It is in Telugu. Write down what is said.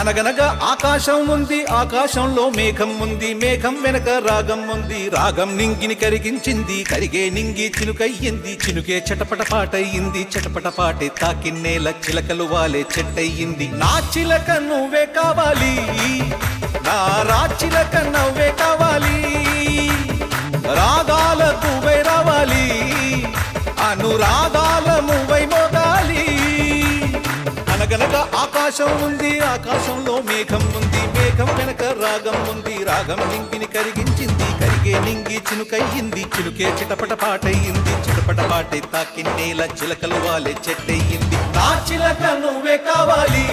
అనగనగా ఆకాశం ఉంది, ఆకాశంలో మేఘం ఉంది, మేఘం వెనక రాగం ఉంది, రాగం నింగిని కరిగించింది, కరిగే నింగి చినుకయ్యింది, చినుకే చటపట పాటయ్యింది, చటపట పాటే తాకిన్నేల చిలకలు వాలే చెట్టయ్యింది. నా చిలక నువ్వే కావాలి, నా రాచిలక నవ్వే కావాలి, రాగాల నువ్వై రావాలి, అనురాగాల నువ్వై మోగాలి. అనగనగా ఆకాశం ఉంది, ఆకాశంలో మేఘం ఉంది, మేఘం వెనక రాగం ఉంది, రాగం నింగిని కరిగించింది, కరిగే నింగి చినుకయ్యింది, చినుకే చిటపట పాటయ్యింది, చిటపట పాటే తాకిన్నేల చిలకలు వాలే చెట్టయ్యింది. నా చిలక నువ్వే కావాలి,